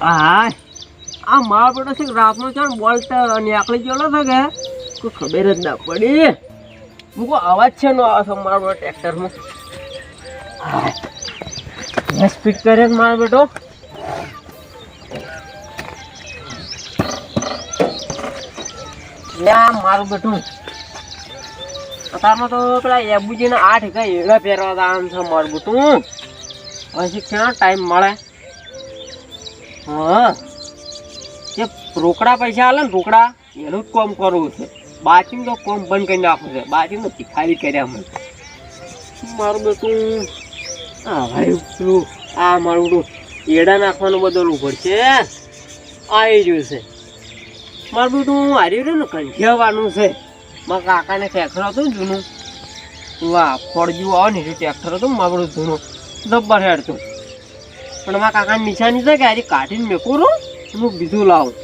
હા આ મારો બેટો છે રાતનો છે ને બોલ્ટ નીકળી ગયેલો છે કે કોઈ ખબર જ ના પડી. મૂકો અવાજ છે નો આવે છે મારો બેટો ટ્રેક્ટરમાં. હા સ્પીડ કરે મારો બેટો. મારું બેટું અત્યારમાં તો પેલા એબુજીને 8 કઈ એડા પહેરવા દામ છે મારું બેટું. પછી ક્યાં ટાઈમ મળે. હા જે રોકડા પૈસા આલે ને રોકડા એનું જ કામ કરવું છે. બાકી તો કામ બંધ કરી નાખવું છે. બાકી તો ભિખારી કર્યા મને મારું બેટું. હા ભાઈ પેલું આ મારું બેટું એડા નાખવાનું બદલવું પડશે. આવી રહ્યું છે મારું બેટું. હારી રહ્યું ને કંઠિયાવાનું છે. મારા કાકાને ટ્રેક્ટર હતું જૂનું. વાહ ફળ જેવું આવે ને ટ્રેક્ટર હતું મારું જૂનું જબ્બર હેડતું. પણ મારા કાકાની નિશાની છે કે આજે કાઢીને મેકું હું બીજું લાવું.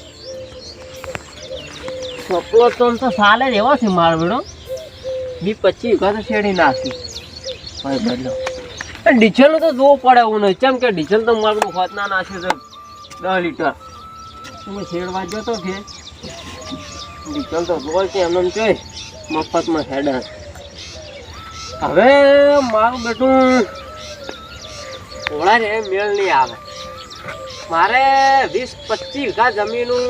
સપલો તો સાલે જ એવો છે મારો બેડો. 20-25 વીઘા તો શેડી નાખી ભાઈ બદલો. ડીઝલનું તો જોવું પડે એવું નહીં. કેમ કે ડીઝલ તો મારું હોત ના નાખ્યું છે 10 લીટર. તમે શેડવા જતો કે ડીઝલ તો જોઈ છે એમને જોઈ મફતમાં હેડા. હવે મારું બેટું થોડા ને મેળ નહીં આવે. મારે 20-25 વીઘા જમીનું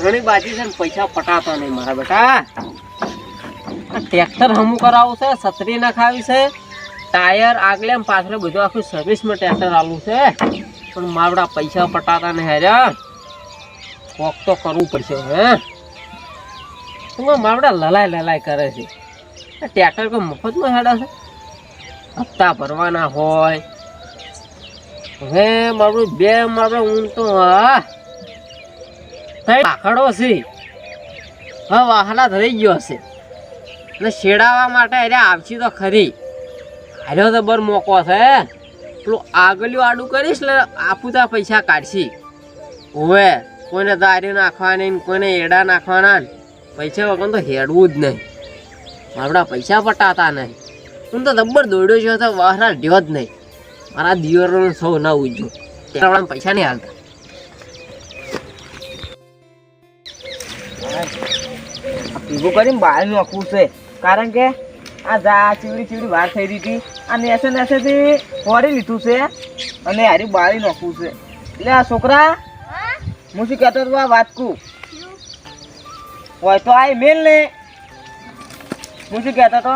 ઘણી બાજી છે ને પૈસા પટાતા નહીં મારા બેટા. ટ્રેક્ટર હમું કરાવવું છે. છત્રી નખાવી છે. ટાયર આગલે પાછળ બધું આખું સર્વિસમાં ટ્રેક્ટર આવું છે. પણ મારા પૈસા પટાતા નહીં હેર્યા. કોક તો કરવું પડશે. હે મારા લલાય કરે છે. ટ્રેક્ટર કોઈ મફતમાં હેડા છે. હપ્તા ભરવાના હોય. હવે મારું બે મારો ઊન તો પાખડો છે. હવે વાહલા થઈ ગયો હશે એટલે શેડાવા માટે અરે આવશી તો ખરી. હાર્યો તો બર મોકો છે. પેલું આગળ્યું આડું કરીશ એટલે આપું તો પૈસા કાઢશી. હવે કોઈને દારી નાખવાની કોઈને એડા નાખવાના પૈસા વગર તો હેડવું જ નહીં. આપણા પૈસા પટાતા નહીં. હું તો જબ્બર દોડ્યો છું તો વાહરા ઢ્યો જ નહીં. મારા દિયોરનું સૌ ના ઉજ્યું ત્યાં પૈસા નહીં હાલતા. ભેગું કરીને બહાર નાખવું છે. કારણ કે આ જા ચીવડી વાર થઈ રહી હતી. આ નેસેથી ફોડી લીધું છે અને હારી બાળી નાખવું છે. એટલે આ છોકરા હું શું કહેતો હતો આ વાત કું હોય તો આ મેલ ને હું શું કહેતો હતો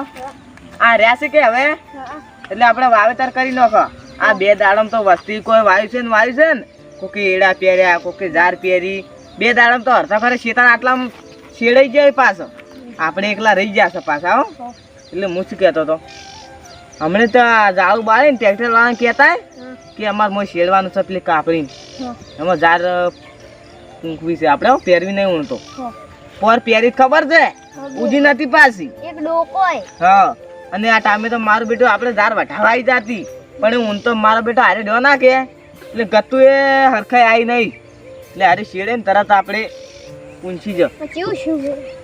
આ રહ્યા છે કે હવે એટલે આપણે વાવેતર કરી નાખો. આ 2 દાડમ તો વસ્તી કોઈ વાયુ છે ને કોઈક એડા પહેર્યા કોઈક ઝાર પહેરી. 2 દાડમ તો અડધા ખરે શેતાન આટલા શેડાઈ જાય પાછો. આપણે એકલા રહી જશે પાછા. હો એટલે હું શું કહેતો હતો હમણાં તો ઝાડું બાળીને ટ્રેક્ટર વાળાને કહેતા કે અમારે મોં શેડવાનું છે પેલી કાપડીને એમાં ઝાર ઊંઘવી છે. આપણે પહેરવી નહીં ઊંઘતો પર પહેરી ખબર છે ઉજી નથી પાછી એક ડોકોય. હા અને આ ટાઈમે તો મારું બેટું આપણે ઝાર વઢાવા આવી જતી. પણ હું તો મારો બેટો હારે ડો ના કે એટલે ગતું એ હરખાઈ આવી નહીં. એટલે હારે શેડે ને તરત આપણે ઊંચી જ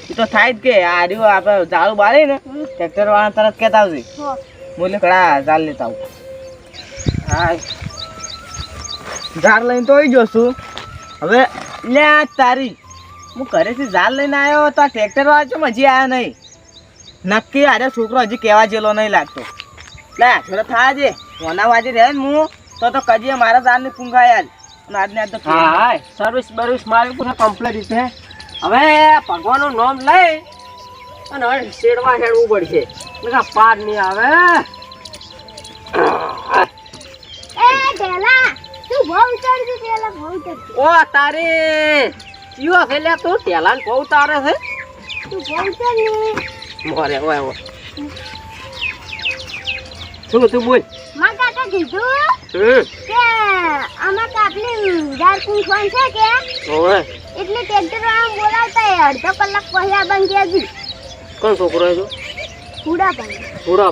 એ તો થાય જ કે આર્યું આપણે ઝાડું બાળી ને ટ્રેક્ટર વાળા તરત કહેતા આવશે બોલે કડા ઝાડ લેતા આવું. હા ઝાડ લઈને તો આવી જશું. હવે લે તારી હું ઘરેથી ઝાડ લઈને આવ્યો તો આ ટ્રેક્ટર વાળા છો હજી આવ્યા નહીં. નક્કી અરે છોકરો હજી કહેવા જેલો નહીં લાગતો. લે થોડો થાય છે કોના વાજે રહે ને હું તો કજીએ મારા ઝાડની પૂંઘાય અને આજને આજ તો હા સર્વિસ બર્વિસ મારી પૂરા કમ્પ્લીટ છે. હવે ભગવાનનું નામ લઈ અને હવે શેડવા હેડવું પડશે. પાર નહીં આવે. ઓ તારી કયો છે લે તું ટેલાન બહુ તારે છે. મોરે ઓય ઓય શું તું બોલ. માં કાકા કીધું કે આમાં કાપલી ઝાડ પૂંછવાન છે કે ઓય એટલે ટ્રેક્ટર વાળા બોલાવતા અડધો કલાક પહેલા બંધ કરી. કોણ છોકરો છે પૂરા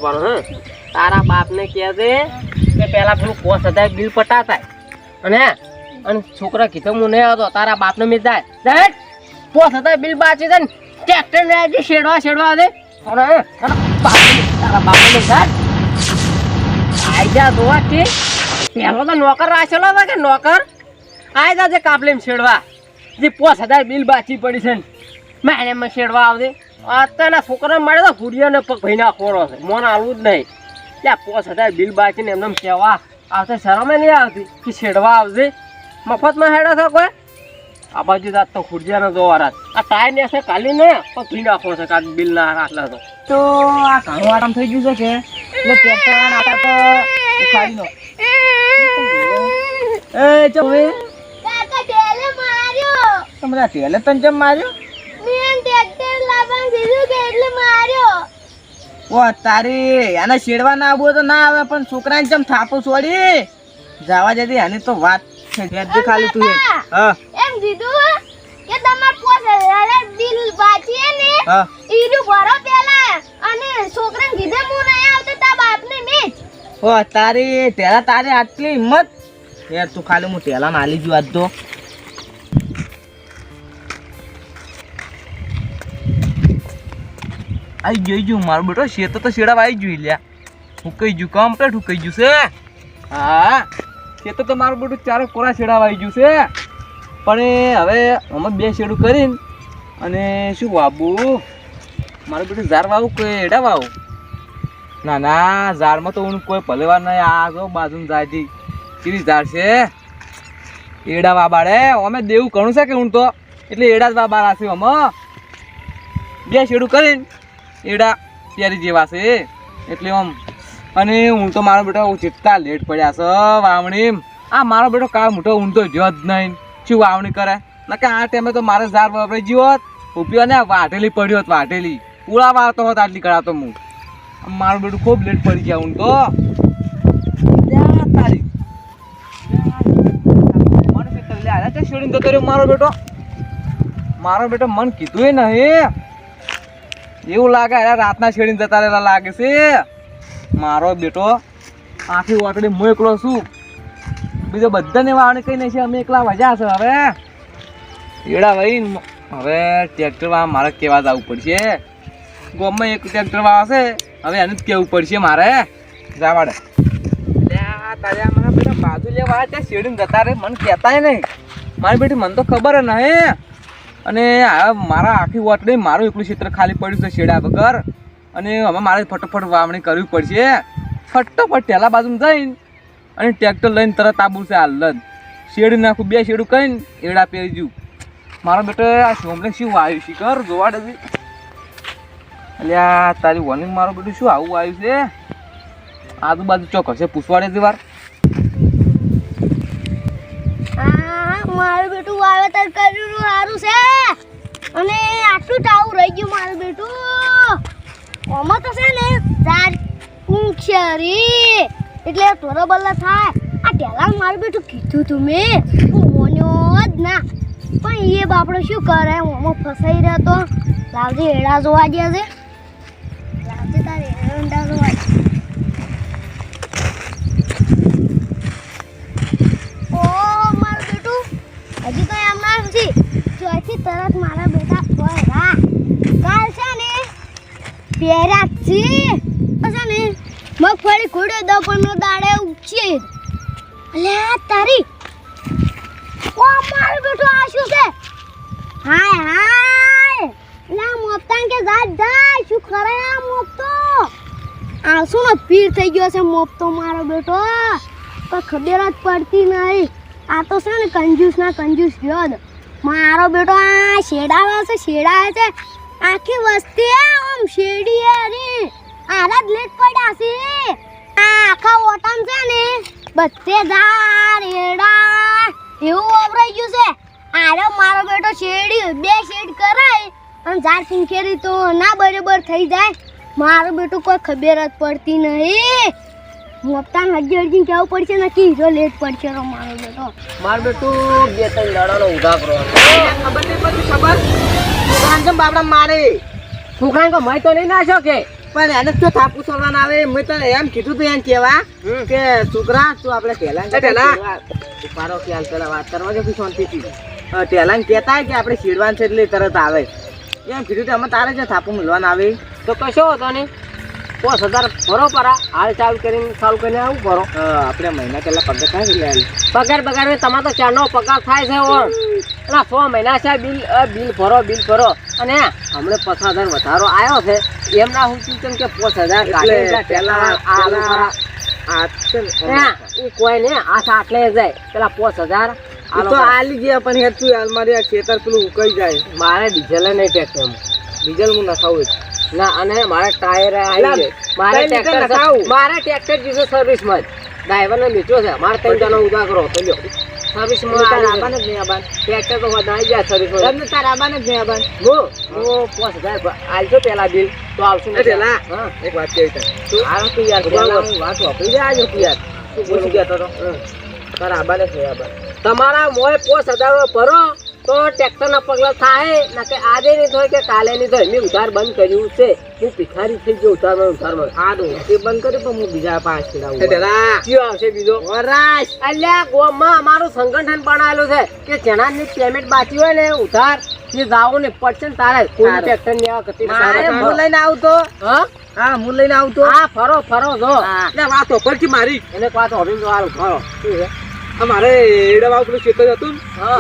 પાડો. હે તારા બાપને કહે છે કે પેલા પેલું 5000 બિલ પટાતા અને છોકરા કીધું હું નહીં આવતો તારા બાપને મેં જાય 5000 બિલ બાચી દે ને ટ્રેક્ટર ને આજે શેડવા દે. તારા બાપને જાય આઈ જા દોવા કે પેલો તો નોકર રાખેલો હતો કે નોકર આય જાજે કાપલીમ છેડવા જે 5000 બિલ બાચી પડી છે ને મહિનામાં છેડવા આવજે અત્યારના છોકરા મળે તો ફૂડિયાને પગ ભાઈના ખોરો છે મોન આલવું જ નહીં ત્યાં 5000 બિલ બાચીને એમને કહેવા આવતા શરમે નહીં આવતી કે છેડવા આવજે મફતમાં હેડો છો કોઈ આ બાજુ જાત તો ફૂડિયાનો જોવા રાત આ ટાયર ને છે કાલી ને પગ ભાઈ નાખો છે કાંક બિલ ના આટલા તો આ ઘણું આરામ થઈ ગયું છે કે એટલે ટ્રેક્ટર આટા તો ઉખાડી નો એ ચમે કાકા ટેલે માર્યો તમારા ટેલે તને કેમ માર્યો મેં ટ્રેક્ટર લાવવાનું કીધું કે એટલે માર્યો ઓ તારી આને છેડવા ના આવું તો ના આવે પણ છોકરાને જેમ થાપો છોડી જવા જતી આની તો વાત છે જે ખાલી તું હા એમ કીધું કે તમાર 5000 બિલ બાકી ને હા ઈડું ભરો પેલા અને છોકરાને કીધે હું નહીં આવતો તા બાપને મેચ ઓ તારી ટેલા તારી આટલી હિંમત યાર તું ખાલી હું ટેલા ના આલી ગયું આજ તો આઈ ગયું મારું બેટો શેતો તો શેડા આવી ગયું લ્યા હુકાઈ ગયું કમ્પ્લીટ હુકાઈ ગયું છે હા શેતો તો મારું બેટું ચારે કોરા શેડા આવી ગયું છે પણ હવે અમે 2 શેડું કરીને અને શું વાવું મારું બેટું ઝાર વાવું કે એડા વાવું ના ના ઝાડમાં તો હું કોઈ ભલેવાર નહીં આ જો બાજુ જાય છે કેવી ઝાડ છે એડા વાબાડે અમે દેવું ઘણું છે કે હું તો એટલે એડા જ વાબાર હશે અમે 2 શેડું કરીને એડા પ્યારી જેવા છે એટલે આમ અને હું તો મારો બેટો જેટલા લેટ પડ્યા છે વાવણી આ મારો બેટો કાળ મોટો ઊંધો જ્યો જ નહીં શું વાવણી કરે ના કે આ ટાઈમે તો મારે ઝાડ વાપરી ગયો હોત ઉભ્યો ને વાટેલી પડ્યો હોત વાટેલી પૂળા વાળતો હોત આટલી કરાતો હું મારું બેટું ખૂબ લેટ પડી ગયા હું તો તારી શેડીને જતો રહ્યો મારો બેટો મન કીધું નહીં એવું લાગે રાતના શેડીને જતા રહેલા લાગે છે મારો બેટો આખી ઓટડી હું એકલો છું બીજો બધાને વાવણી કઈ નહીં છે અમે એકલા મજા છે હવે એડા ભાઈ હવે ટ્રેક્ટર વાળા મારે કેવા જવું પડશે ગામમાં એક ટ્રેક્ટર વાળા છે હવે એનું જ કેવું પડશે મારે જવાડે તારે મારા બેટા બાજુ લેવા ત્યાં શેડીને જતા રહે મને કહેતા નહીં મારી બેટી મને તો ખબર નહીં અને હવે મારા આખી ઓટડી મારું એકલું ક્ષેત્ર ખાલી પડ્યું છે શેડા વગર અને હવે મારે ફટોફટ વાવણી કરવી પડશે ફટોફટ ટેલા બાજુમાં જઈને અને ટ્રેક્ટર લઈને તરત આબું છે હાલ જ શેડી નાખું 2 શેડું કહીને એડા પહેરી જઉં મારો બેટો આ સોમને શું આવ્યું શિખર જોવા દે એટલે આ તારી વોર્નિંગ મારો બેટું શું આવું આવ્યું છે આજુબાજુ ચોક હશે પૂછવાડે જ વાર મારું બેટું વાવેતર કર્યું સારું છે અને આટલું ટાવું રહી ગયું મારું બેટું ઓમાં તો છે ને ચાર ઊંચરી એટલે તોરો બલ્લા થાય આ ટેલા મારું બેટું કીધું તું મેં હું મોન્યો જ ના પણ એ બાપડો શું કરે ઓમાં ફસાઈ રહ્યો તો લાવજે એડા જોવા દે છે લાવજે તારે એડા જોવા દે હજી તો એમ ના નથી જોઈથી તરત મારા બેટા ફરા કાલ છે ને પહેર્યા છે ને મગફળી ખોડે દો પણ દાડે ઉગશે અલ્યા તારી ઓ મારું બેટું આ શું છે હાય હાય લા મોપતાન કે જાય શું કરે આ મોપતો આ શું ને પીર થઈ ગયો છે મોપતો મારો બેટો તો ખબર જ પડતી નહીં આ તો છે ને કંજૂસ ના કંજૂસ ગયો મારો બેટો આ શેડાવે છે આખી વસ્તી આમ શેડી રે આરા જ લેટ પડ્યા છે આ આખા ઓટમ છે ને બધે ઝાડ એડા એવું વપરાઈ ગયું છે આરો મારો બેટો શેડી 2 શેડ કરાય અને ઝાડ સિંખેરી તો ના બરાબર થઈ જાય મારો બેટો કોઈ ખબર જ પડતી નહીં મોપતાન હજી કેવું પડશે નક્કી હીરો લેટ પડશે રો મારો બેટો માર બેટું 2-3 દાડાનો ઉધા કરો ખબર નહીં પડતી ખબર છોકરાને કેમ બાપડા મારે છોકરાને કો મય તો નહીં નાખ્યો કે પણ એને તો થાપુ ચડવાના આવે મેં તને એમ કીધું તું એમ કેવા કે છોકરા તું આપણે ટેલા ઉપાડો ખ્યાલ પેલા વાત કરવા જો શાંતિથી ટેલા કહેતા કે આપણે શીડવાન છે એટલે તરત આવે એમ કીધું અમે તારે જ થાપુ મળવાના આવે તો કશો હતો ને 5,000 ભરો પરા હાલ ચાલુ કરીને આવું ભરો. આપણે મહિના પહેલા પગાર થાય એટલે પગાર ને તમારે તો ચારનો પગાર થાય છે ઓમ. એના 6 મહિના છે બિલ ભરો અને હમણાં 5,000 વધારો આવ્યો છે એમના હું કેમ કે 5,000 કાઢે પેલા આલુ પરા કોઈ ને આટલે જાય પેલા 5,000 તો આલી ગયા પણ હેતું મારી આ ખેતર પેલું ઉકાઈ જાય. મારે ડીઝલ નહીં ટ્રેક્ટર ડીઝલ હું નખાવું ના અને મારા ટાયર મારે ટ્રેક્ટર દીધો સર્વિસમાં જ ડ્રાઈવર ને બેચ્યો છે મારે 3 જણો ઉદા કરો તો લ્યો સર્વિસમાં ટ્રેક્ટર તો વધારી ગયા સર્વિસમાં તારા આબાને જ નહીં આબાન. હું 5,000 આલજો પેલા બિલ તો આવશું ને પેલા એક વાત કહી તને તું યાર પેલા હું વાત વાપરી દે આજો તું યાર તું પૂછી ગયા તો તારા આબાને જ નહીં આબાન. તમારા મોએ 5,000 ભરો તો ટ્રેક્ટર ના પગલા થાય ના કે આજે નહીં થાય કે કાલે નહીં થાય. મેં ઉધાર બંધ કર્યું છે હું ભિખારી થઈ ગયો ઉધારમાં સારું તે બંધ કર્યું પણ હું બીજા પાંચ કયો આવશે બીજો વરાશ અલ્યા ગોમમાં અમારું સંગઠન બનાવેલું છે કે જેનાની પેમેન્ટ બાકી હોય ને ઉધાર એ જાઓ ને પડશે ને તારે કોઈ ટ્રેક્ટર ની આવા કતી હું લઈને આવતો. હા હું લઈને આવતો. હા ફરો જો એટલે વાત ઓફરથી મારી એને વાત હોવી તો હાલ ફરો શું છે અમારે એડા પેલું ખેતર હતું ને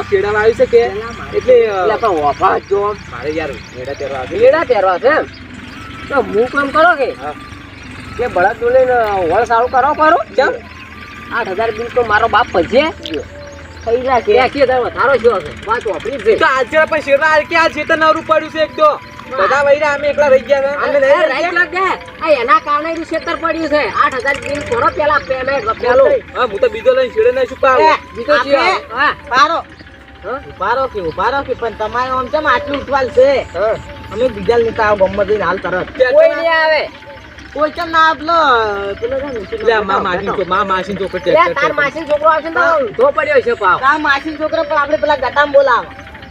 શેડા વાવ્યું છે કે એટલે વફા જો મારે યાર એડા પહેરવા લેડા પહેરવા છે એમ તો હું કામ કરો કે બળદ લઈને વળ સારું કરો ચમ 8,000 બિલ તો મારો બાપ ભજે થઈ જાય કે 1,000 વધારો છે વાત વાપરી છે તો આજે પણ શેડા કે આ ખેતર નવરું પડ્યું છે એક તો બધા વૈરા અમે એકલા રહી ગયા અમે એના કારણે ક્ષેત્ર પડ્યું છે 8,000 બિલ કરો પેલા પેમેન્ટ પેલું હા હું તો બીજો લઈને છેડે નહીં છુપાવ બીજો ઉભારો કે પણ તમારે આમ કેમ આટલું ઉઠવાલ છે અમે બીજા લેતા આવો ગમત જઈને હાલ તરત કોઈ નહીં આવે કોઈ કેમ ના આપલો પેલો માસી છોકરો તાર માસી છોકરો આવશે ને ધો પડ્યો છે પાવ તાર માસી છોકરો પણ આપણે પેલા ગટામ બોલાવ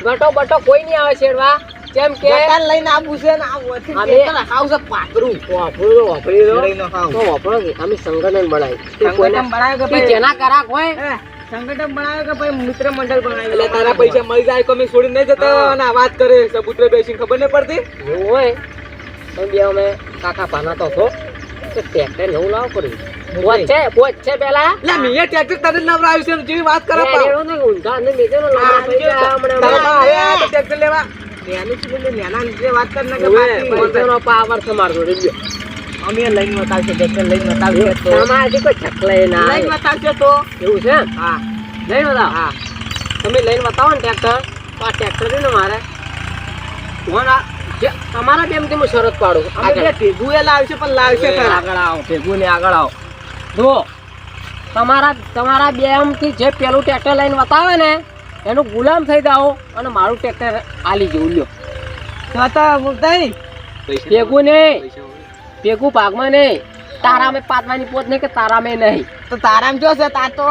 ગટો બટો કોઈ નહીં આવે છેડવા કેમ કે ગટાન લઈને આવું છે ને આ ખાવશે પાકરું વાપરી અમે સંગઠન બનાવ્યું કે જેના કરાક હોય સંગઠન બનાવ્યો કે ભાઈ મિત્ર મંડળ બનાવ્યું એટલે તારા પૈસા મળી જાય તો અમે છોડી નહીં જતા અને વાત કરે સબૂતરે બેસીને ખબર નહીં પડતી એવું હોય તો બે અમે કાકા પાના તો છો કે ટ્રેક્ટર નવું લાવ કરી પોચ છે પેલા લે મીએ ટ્રેક્ટર તને નવરાવ્યું છે જેવી વાત કરે ઊંધા ને મેજે નો ટ્રેક્ટર લેવા એની શું લેના જે વાત કર ને કે નો પાવર છે મારો જોડે અમે લઈને બતાવશે ટ્રેક્ટર લઈને બતાવશે તો તમારાથી કોઈ છકલે ના લઈને બતાવશે તો એવું છે હા લઈને બતાવો હા તમે લઈને બતાવો ને ટ્રેક્ટર તો આ ટ્રેક્ટર છે ને મારે તમારા બેમથી હું શરત પાડું ભેગું એ લાવશે પણ લાવશે આગળ આવો ભેગું ને આગળ આવો જુઓ તમારા બેમથી જે પેલું ટ્રેક્ટર લઈને બતાવે ને એનું ગુલામ થઈ જાઓ અને મારું ટ્રેક્ટર આલી જેવું લ્યો ભેગું નહીં ભેગું ભાગમાં નહીં તારામાં પાતવાની પોત નહીં કે તારામાં નહીં તો તારામ જો છે તાર તો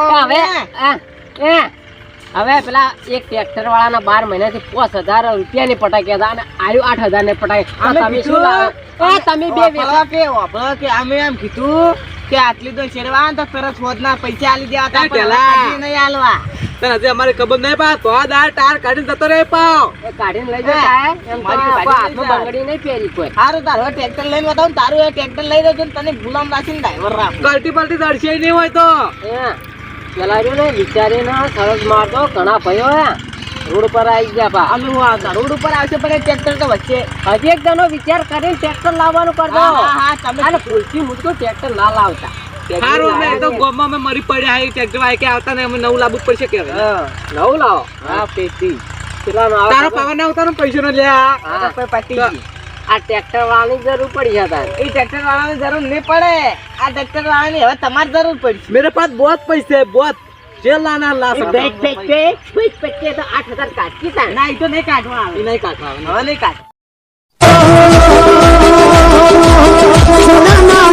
હવે પેલા એક ટ્રેક્ટર વાળાના 12 મહિનાથી 5,000 રૂપિયાની પટાક્યા હતા અને આયુ 8,000 ને પટાક્યા તમે શું લાવો તમે બે કે અમે એમ કીધું કે આટલી તો શેરવા તો તરત શોધના પૈસા આલી દેવા હતા પેલા નહીં આલવા તને અમારે ખબર નહીં પા તો આ ટાર કાઢીને જતો રહે પાવ કાઢીને લઈ જતા એમ હાથમાં બંગડી નહીં પહેરી કોઈ સારું તારો ટ્રેક્ટર લઈને બતાવ તારું એ ટ્રેક્ટર લઈ રહ્યો તને ગુલામ રાખીને ડ્રાઈવર રાખ કલ્ટી પલટી દર્શે નહીં હોય તો પેલા જો ને વિચારીને સરસ મારતો ઘણા ભાઈઓ રોડ પર આવી ગયા પા અમે હું આવતા રોડ ઉપર આવશે પણ એ ટ્રેક્ટર તો વચ્ચે હજી એક જણો વિચાર કરીને ટ્રેક્ટર લાવવાનું કરજો અને ભૂલથી મુજકો ટ્રેક્ટર ના લાવતા સારું અમે તો ગોમમાં અમે મરી પડ્યા હે ટ્રેક્ટર વાય કે આવતા ને અમે નવું લાવવું પડશે કે નવું લાવો હા પેટી પેલા તારો પાવર ના ઉતારો પૈસા ન લે આ પાટી આ ટ્રેક્ટર વાળાની જરૂર પડી જતા એ ટ્રેક્ટર વાળાની જરૂર નહીં પડે આ ટ્રેક્ટર વાળાની હવે તમારી જરૂર પડશે मेरे पास बहुत पैसे है बहुत જે લાના લા બેક તો 8,000 કાઢી તા ના એ તો નહીં કાઢવા આવે નહીં કાઢવા હવે નહીં કાઢ સોના ના